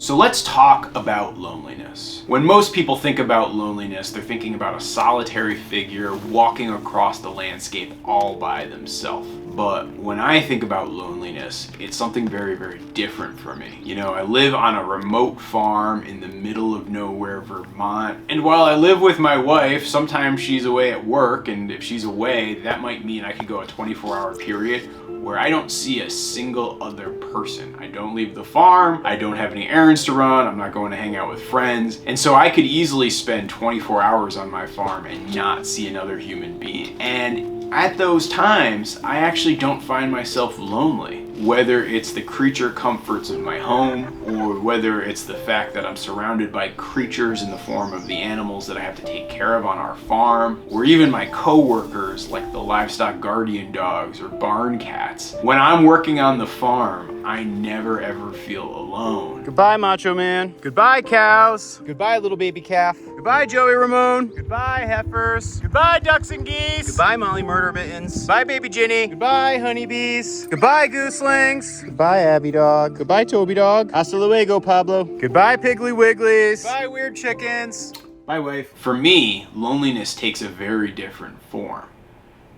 So let's talk about loneliness. When most people think about loneliness, they're thinking about a solitary figure walking across the landscape all by themselves. But when I think about loneliness, it's something very, very different for me. You know, I live on a remote farm in the middle of nowhere, Vermont. And while I live with my wife, sometimes she's away at work, and if she's away, that might mean I could go a 24-hour period where I don't see a single other person. I don't leave the farm, I don't have any errands to run, I'm not going to hang out with friends, and so I could easily spend 24 hours on my farm and not see another human being. And at those times, I actually don't find myself lonely. Whether it's the creature comforts of my home, or whether it's the fact that I'm surrounded by creatures in the form of the animals that I have to take care of on our farm, or even my co-workers like the livestock guardian dogs or barn cats. When I'm working on the farm, I never ever feel alone. Goodbye, Macho Man. Goodbye, cows. Goodbye, little baby calf. Goodbye, Joey Ramone. Goodbye, heifers. Goodbye, ducks and geese. Goodbye, Molly Murder Mittens. Goodbye, baby Ginny. Goodbye, honeybees. Goodbye, gooselings. Goodbye, Abby Dog. Goodbye, Toby Dog. Hasta luego, Pablo. Goodbye, Piggly Wigglies. Goodbye, weird chickens. Bye, wife. For me, loneliness takes a very different form.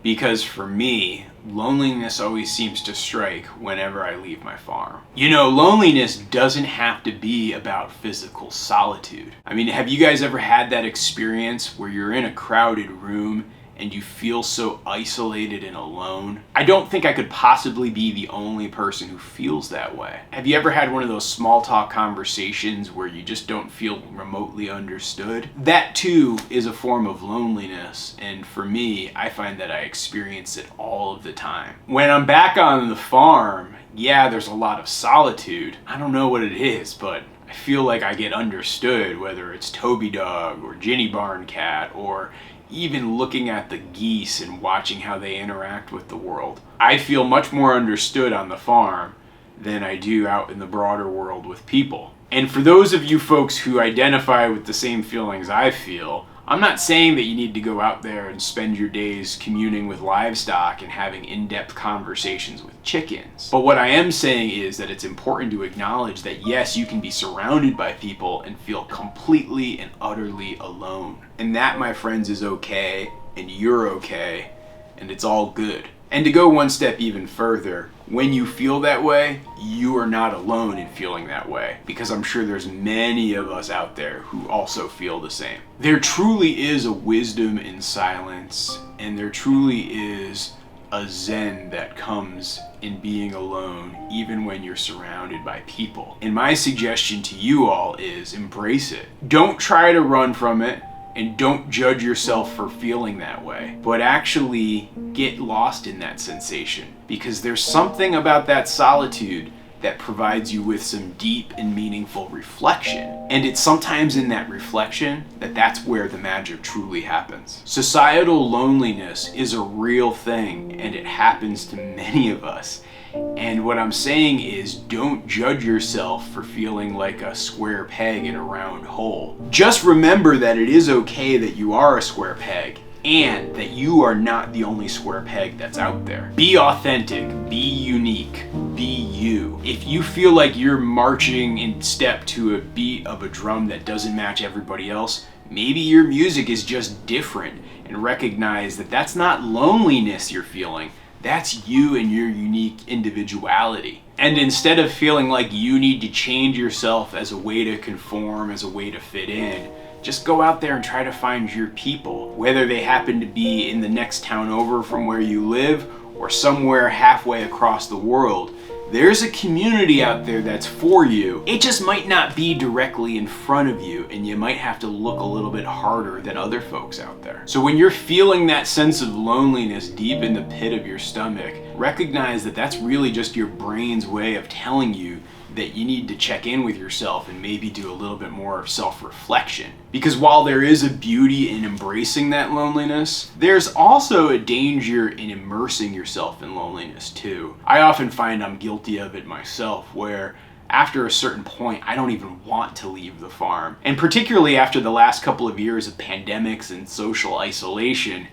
Because for me, loneliness always seems to strike whenever I leave my farm. You know, loneliness doesn't have to be about physical solitude. I mean, have you guys ever had that experience where you're in a crowded room and you feel so isolated and alone? I don't think I could possibly be the only person who feels that way. Have you ever had one of those small talk conversations where you just don't feel remotely understood? That too is a form of loneliness, and for me, I find that I experience it all of the time. When I'm back on the farm, yeah, there's a lot of solitude. I don't know what it is, but I feel like I get understood, whether it's Toby Dog or Ginny Barn Cat, or even looking at the geese and watching how they interact with the world. I feel much more understood on the farm than I do out in the broader world with people. And for those of you folks who identify with the same feelings I feel, I'm not saying that you need to go out there and spend your days communing with livestock and having in-depth conversations with chickens. But what I am saying is that it's important to acknowledge that yes, you can be surrounded by people and feel completely and utterly alone. And that, my friends, is okay, and you're okay, and it's all good. And to go one step even further, when you feel that way, you are not alone in feeling that way, because I'm sure there's many of us out there who also feel the same. There truly is a wisdom in silence, and there truly is a zen that comes in being alone, even when you're surrounded by people. And my suggestion to you all is embrace it. Don't try to run from it. And don't judge yourself for feeling that way, but actually get lost in that sensation, because there's something about that solitude that provides you with some deep and meaningful reflection. And it's sometimes in that reflection that that's where the magic truly happens. Societal loneliness is a real thing, and it happens to many of us. And what I'm saying is, don't judge yourself for feeling like a square peg in a round hole. Just remember that it is okay that you are a square peg, and that you are not the only square peg that's out there. Be authentic, be unique, be you. If you feel like you're marching in step to a beat of a drum that doesn't match everybody else, maybe your music is just different, and recognize that that's not loneliness you're feeling. That's you and your unique individuality. And instead of feeling like you need to change yourself as a way to conform, as a way to fit in, just go out there and try to find your people, whether they happen to be in the next town over from where you live or somewhere halfway across the world. There's a community out there that's for you. It just might not be directly in front of you, and you might have to look a little bit harder than other folks out there. So when you're feeling that sense of loneliness deep in the pit of your stomach, recognize that that's really just your brain's way of telling you that you need to check in with yourself and maybe do a little bit more of self-reflection. Because while there is a beauty in embracing that loneliness, there's also a danger in immersing yourself in loneliness too. I often find I'm guilty of it myself, where after a certain point, I don't even want to leave the farm. And particularly after the last couple of years of pandemics and social isolation,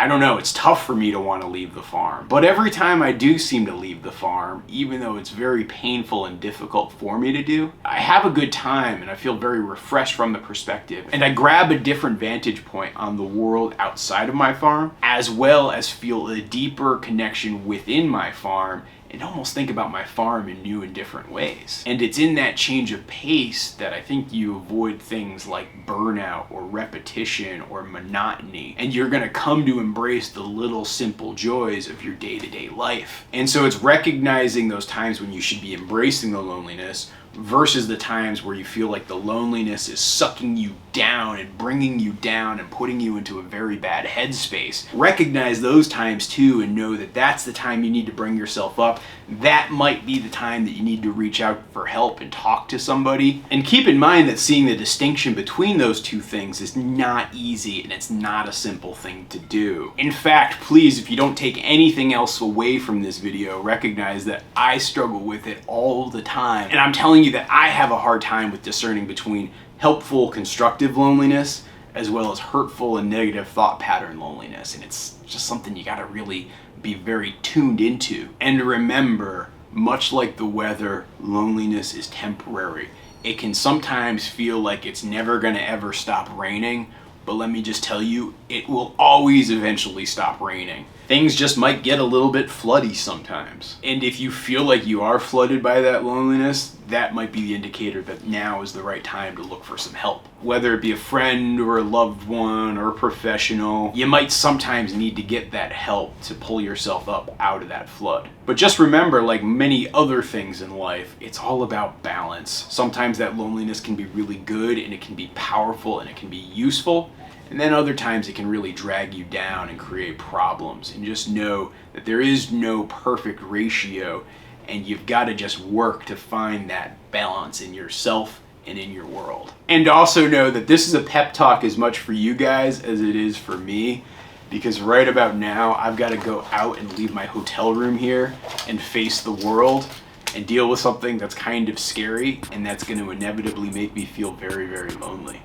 I don't know, it's tough for me to want to leave the farm. But every time I do seem to leave the farm, even though it's very painful and difficult for me to do, I have a good time and I feel very refreshed from the perspective. And I grab a different vantage point on the world outside of my farm, as well as feel a deeper connection within my farm and almost think about my farm in new and different ways. And it's in that change of pace that I think you avoid things like burnout or repetition or monotony, and you're gonna come to embrace the little simple joys of your day-to-day life. And so it's recognizing those times when you should be embracing the loneliness versus the times where you feel like the loneliness is sucking you down and bringing you down and putting you into a very bad headspace. Recognize those times too and know that that's the time you need to bring yourself up. That might be the time that you need to reach out for help and talk to somebody. And keep in mind that seeing the distinction between those two things is not easy and it's not a simple thing to do. In fact, please, if you don't take anything else away from this video, recognize that I struggle with it all the time. And I'm telling you that I have a hard time with discerning between helpful, constructive loneliness as well as hurtful and negative thought pattern loneliness. And it's just something you gotta really be very tuned into. And remember, much like the weather, loneliness is temporary. It can sometimes feel like it's never gonna ever stop raining, but let me just tell you, it will always eventually stop raining. Things just might get a little bit floody sometimes. And if you feel like you are flooded by that loneliness, that might be the indicator that now is the right time to look for some help. Whether it be a friend or a loved one or a professional, you might sometimes need to get that help to pull yourself up out of that flood. But just remember, like many other things in life, it's all about balance. Sometimes that loneliness can be really good and it can be powerful and it can be useful. And then other times it can really drag you down and create problems. And just know that there is no perfect ratio and you've got to just work to find that balance in yourself and in your world. And also know that this is a pep talk as much for you guys as it is for me, because right about now I've got to go out and leave my hotel room here and face the world and deal with something that's kind of scary and that's going to inevitably make me feel very, very lonely.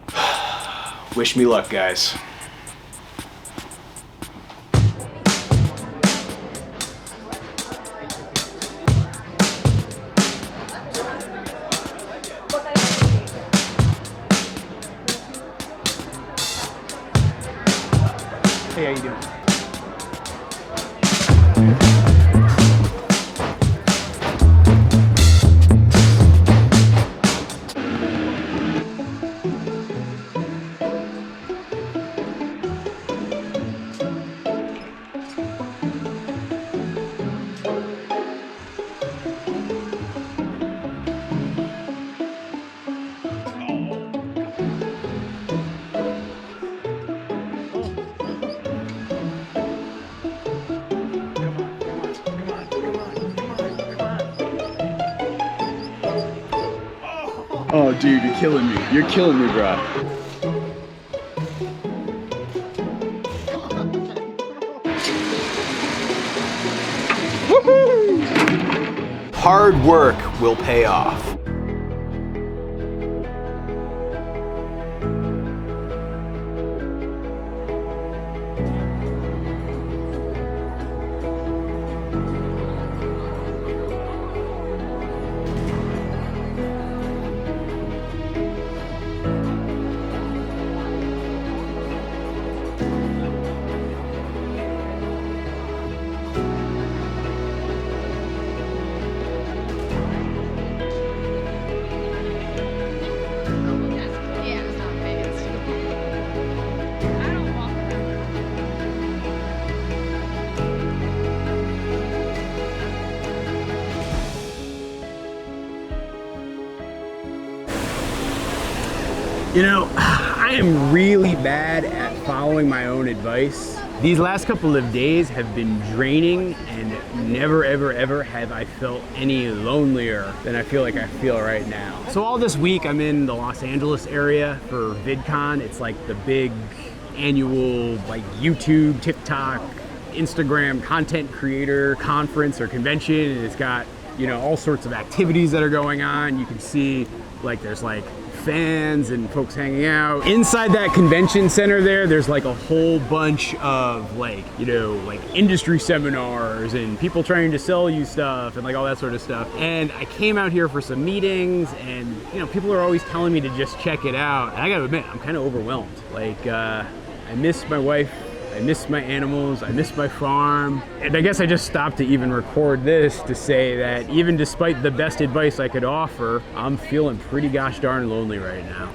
Wish me luck, guys. Hey, how you doing? Oh, dude, you're killing me. You're killing me, bro. Woohoo! Hard work will pay off. You know, I am really bad at following my own advice. These last couple of days have been draining, and never ever ever have I felt any lonelier than I feel like I feel right now. So all this week I'm in the Los Angeles area for VidCon. It's like the big annual like YouTube, TikTok, Instagram content creator conference or convention, and it's got, you know, all sorts of activities that are going on. You can see like there's like fans and folks hanging out. Inside that convention center there's like a whole bunch of like, you know, like industry seminars and people trying to sell you stuff and like all that sort of stuff. And I came out here for some meetings, and you know, people are always telling me to just check it out. And I gotta admit, I'm kind of overwhelmed. Like, I miss my wife, I miss my animals, I miss my farm. And I guess I just stopped to even record this to say that even despite the best advice I could offer, I'm feeling pretty gosh darn lonely right now.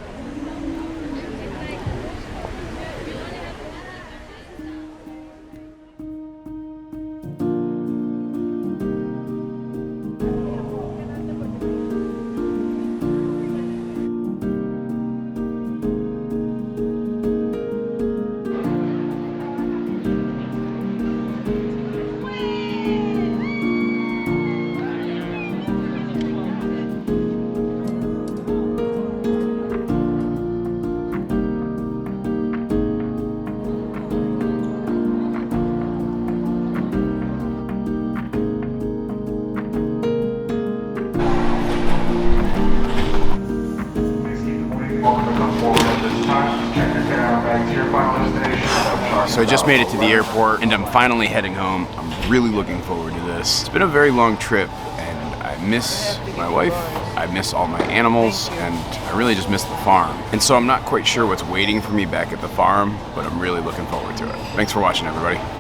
So I just made it to the airport and I'm finally heading home. I'm really looking forward to this. It's been a very long trip and I miss my wife, I miss all my animals, and I really just miss the farm. And so I'm not quite sure what's waiting for me back at the farm, but I'm really looking forward to it. Thanks for watching, everybody.